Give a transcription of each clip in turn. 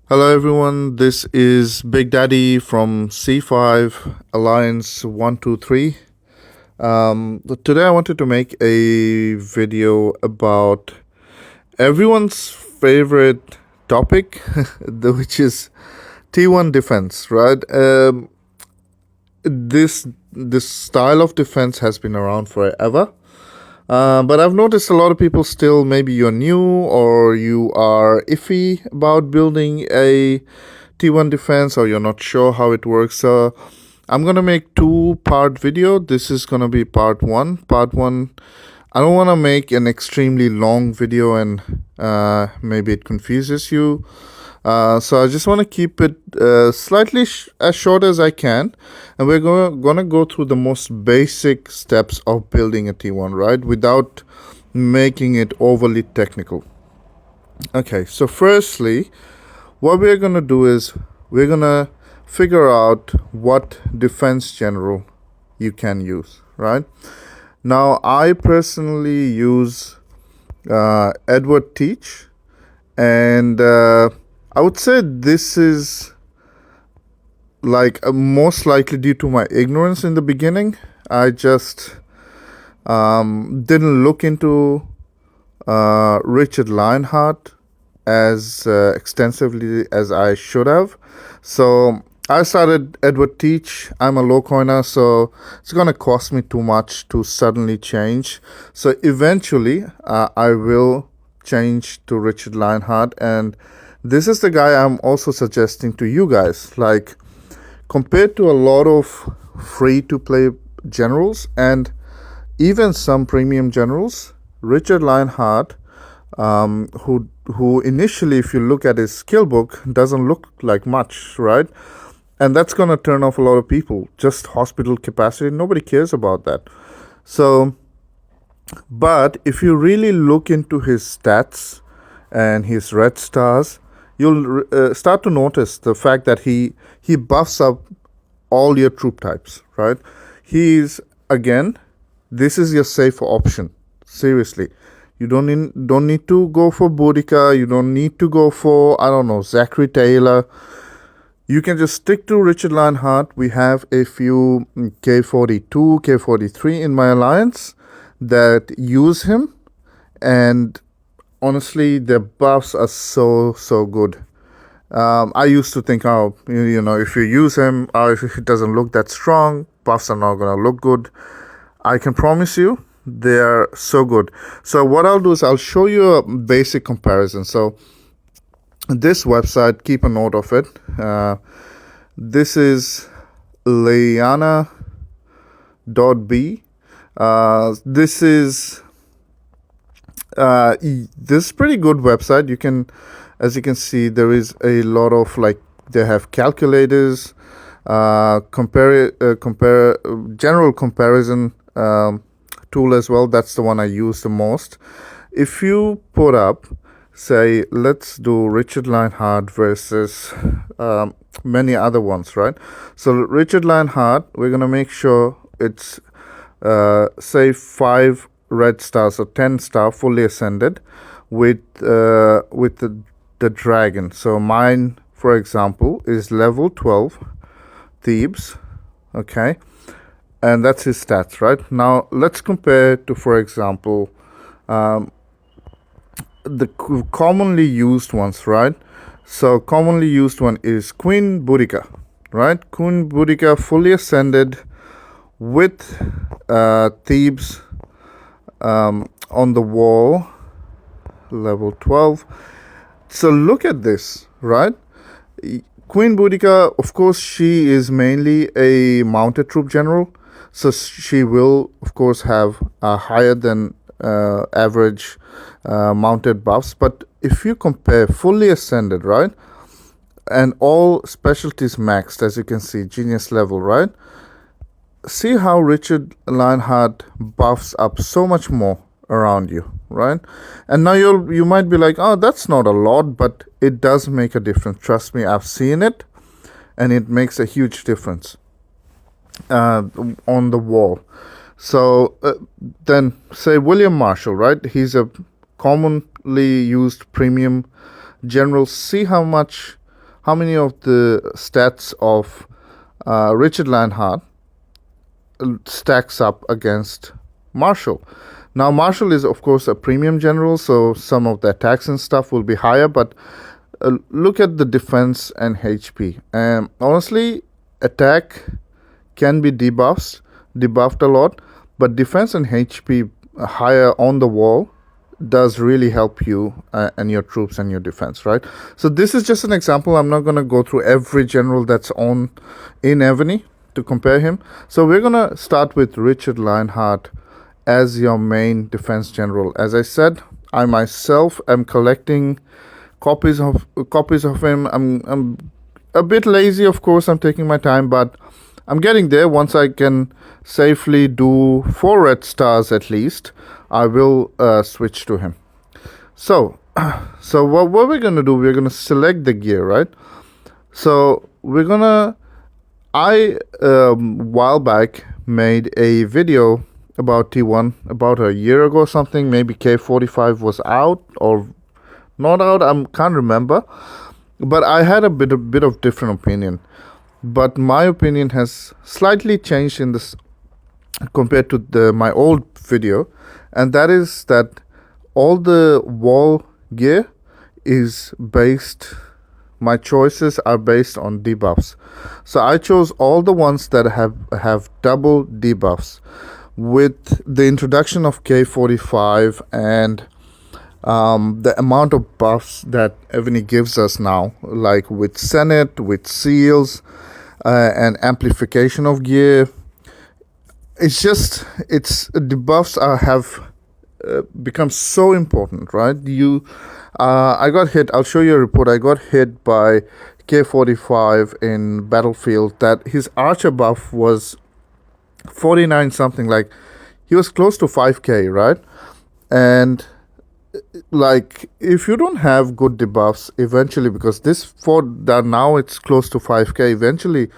Hello everyone, this is Big Daddy from C5 Alliance 123. Today I wanted to make a video about everyone's favorite topic, which is T1 defense, right? This style of defense has been around forever. But I've noticed a lot of people still, maybe you're new or you are iffy about building a T1 defense or you're not sure how it works. So I'm going to make two-part video. This is going to be part one. Part one, I don't want to make an extremely long video and maybe it confuses you. So I just want to keep it slightly as short as I can, and we're gonna go through the most basic steps of building a T1, right, without making it overly technical. Okay, so firstly, what we're gonna do is we're gonna figure out what defense general you can use, right? Now, I personally use Edward Teach, and I would say this is like most likely due to my ignorance in the beginning. I just didn't look into Richard Lionheart as extensively as I should have. So I started Edward Teach. I'm a low coiner, so it's going to cost me too much to suddenly change. So eventually I will change to Richard Lionheart, and this is the guy I'm also suggesting to you guys. Like, compared to a lot of free-to-play generals and even some premium generals, Richard Lionheart, who initially, if you look at his skill book, doesn't look like much, right? And that's going to turn off a lot of people. Just hospital capacity, nobody cares about that. So, but if you really look into his stats and his red stars, you'll start to notice the fact that he buffs up all your troop types, right? He's, again, this is your safe option. Seriously, you don't need to go for Boudica. You don't need to go for, I don't know, Zachary Taylor. You can just stick to Richard Lionheart. We have a few K42, K43 in my alliance that use him, and honestly, their buffs are so good. I used to think, oh, if you use him, if it doesn't look that strong, buffs are not going to look good. I can promise you, they are so good. So what I'll do is I'll show you a basic comparison. So this website, keep a note of it. This is Liana.b. This is pretty good website. You can, as you can see, there is a lot of, like, they have calculators, general comparison tool as well. That's the one I use the most. If you put up, say, let's do Richard Lionheart versus many other ones, right? So Richard Lionheart, we're gonna make sure it's say 5 red stars or 10 star fully ascended with the dragon. So mine, for example, is level 12 Thebes, okay, and that's his stats, right? Now let's compare to, for example, the commonly used ones, right? So commonly used one is Queen Boudica, right? Queen Boudica fully ascended with Thebes on the wall, level 12. So look at this, right? Queen Boudica, of course, she is mainly a mounted troop general, so she will, of course, have a higher than average mounted buffs. But if you compare fully ascended, right, and all specialties maxed, as you can see, genius level, right? See how Richard Lionheart buffs up so much more around you, right? And now you might be like, oh, that's not a lot, but it does make a difference. Trust me, I've seen it, and it makes a huge difference on the wall. So then say William Marshall, right? He's a commonly used premium general. See how much how many of the stats of Richard Lionheart stacks up against Marshall. Now, Marshall is, of course, a premium general, so some of the attacks and stuff will be higher, but look at the defense and HP. Honestly, attack can be debuffed a lot, but defense and HP higher on the wall does really help you and your troops and your defense, right? So this is just an example. I'm not going to go through every general that's on in Evony to compare him. So we're going to start with Richard Lionheart as your main defense general. As I said, I myself am collecting copies of him. I'm a bit lazy, of course. I'm taking my time, but I'm getting there. Once I can safely do 4 red stars at least, I will switch to him. So what we're gonna do? We're gonna select the gear, right? So we're gonna. I while back made a video about T1 about a year ago or something. Maybe K45 was out or not out. I can't remember, but I had a bit of different opinion. But my opinion has slightly changed in this compared to my old video, and that is that all the wall gear is based. My choices are based on debuffs. So I chose all the ones that have double debuffs. With the introduction of K45 and the amount of buffs that Evony gives us now, like with Senate, with seals, and amplification of gear, the buffs have become so important, right? I got hit. I'll show you a report. I got hit by K45 in Battlefield. That his archer buff was 49 something. Like he was close to 5k, right? And like if you don't have good debuffs, eventually, because this for that now it's close to 5k. Eventually,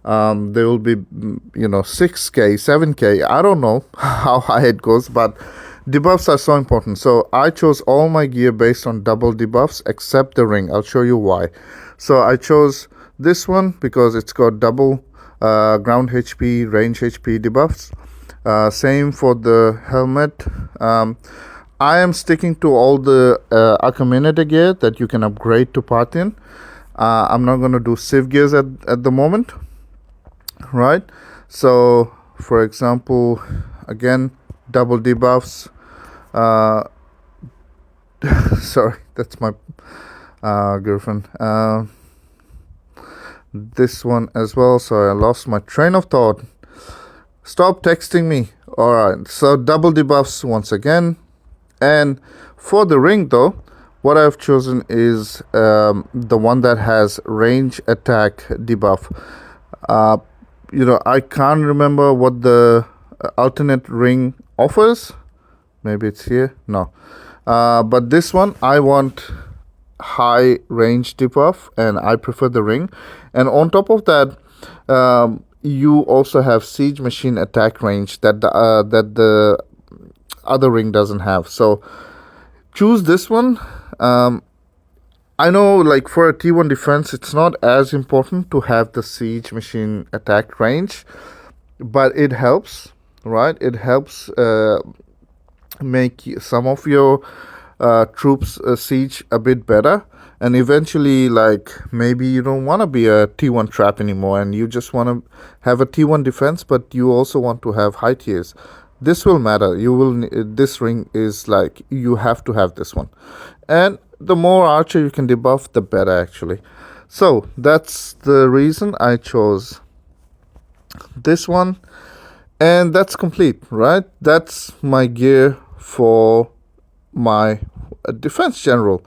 there will be 6k, 7k. I don't know how high it goes, but debuffs are so important. So I chose all my gear based on double debuffs except the ring. I'll show you why. So I chose this one because it's got double ground HP, range HP debuffs. Same for the helmet. I am sticking to all the Archimedes gear that you can upgrade to Parthian. I'm not going to do Civ gears at the moment, right? So, for example, again, double debuffs. Sorry, that's my girlfriend. This one as well. So I lost my train of thought. Stop texting me. Alright, so double debuffs once again. And for the ring though, what I've chosen is the one that has range attack debuff. I can't remember what the alternate ring offers. Maybe it's here. No. But this one, I want high range debuff, and I prefer the ring. And on top of that, you also have siege machine attack range that the other ring doesn't have. So choose this one. I know, like for a T1 defense, it's not as important to have the siege machine attack range, but it helps, right? It helps make some of your troops siege a bit better, and eventually, like maybe you don't want to be a T1 trap anymore, and you just want to have a T1 defense, but you also want to have high tiers. This will matter. This ring is like you have to have this one, and the more archer you can debuff, the better actually. So that's the reason I chose this one, and that's complete, right? That's my gear for my defense general.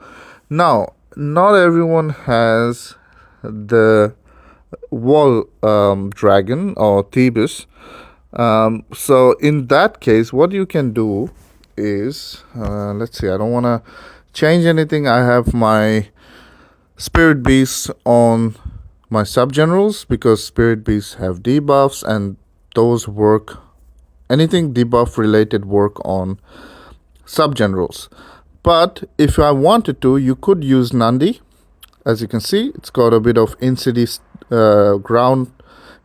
Now, not everyone has the wall dragon or Thebes. So in that case, what you can do is, let's see, I don't want to change anything. I have my spirit beasts on my sub generals because spirit beasts have debuffs, and those work, anything debuff related work on sub generals. But if I wanted to, you could use Nandi. As you can see, it's got a bit of in-city ground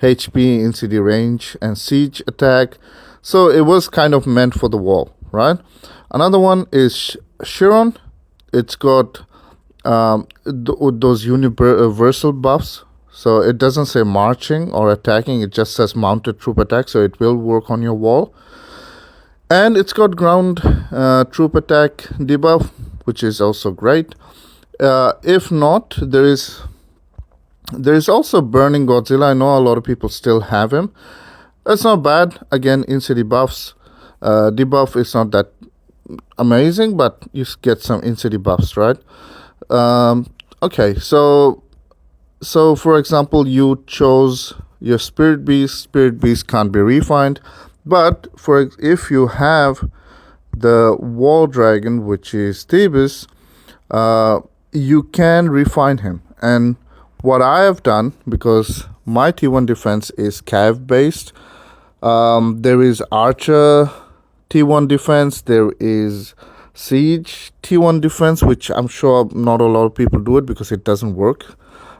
HP, in-city range, and siege attack. So it was kind of meant for the wall, right? Another one is Chiron. It's got those universal buffs. So it doesn't say marching or attacking, it just says mounted troop attack, so it will work on your wall. And it's got ground troop attack debuff, which is also great. If not, there is also Burning Godzilla. I know a lot of people still have him. That's not bad. Again, in-city buffs. Debuff is not that amazing, but you get some in-city buffs, right? Okay, so for example, you chose your Spirit Beast. Spirit Beast can't be refined, but if you have the Wall Dragon, which is Thebes, you can refine him. And what I have done, because my T1 defense is cav based, there is Archer T1 defense, there is Siege T1 defense, which I'm sure not a lot of people do it because it doesn't work.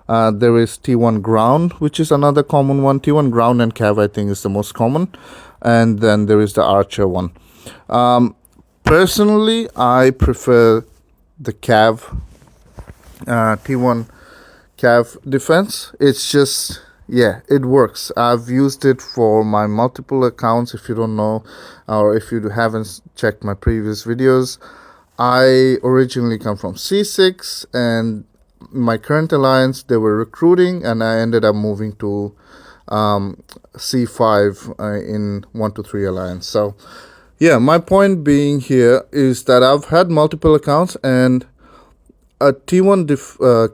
There is T1 ground, which is another common one. T1 ground and cav, I think, is the most common. And then there is the Archer one. Personally, I prefer the cav, T1 cav defense. It's just, yeah, it works. I've used it for my multiple accounts. If you don't know, or if you haven't checked my previous videos, I originally come from C6, and my current alliance, they were recruiting, and I ended up moving to C5 in 1-3 alliance. So yeah, my point being here is that I've had multiple accounts, and a T1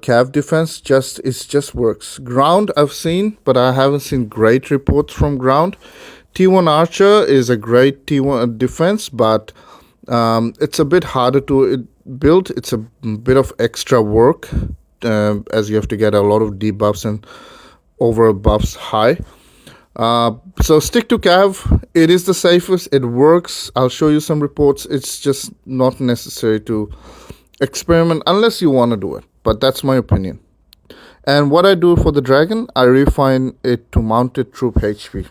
cav defense just works. Ground I've seen, but I haven't seen great reports from ground. T1 Archer is a great T1 defense, but it's a bit harder to build. It's a bit of extra work, as you have to get a lot of debuffs and overall buffs high. So stick to cav. It is the safest. It works. I'll show you some reports. It's just not necessary to experiment unless you want to do it, but that's my opinion. And what I do for the dragon, I refine it to mounted troop HP.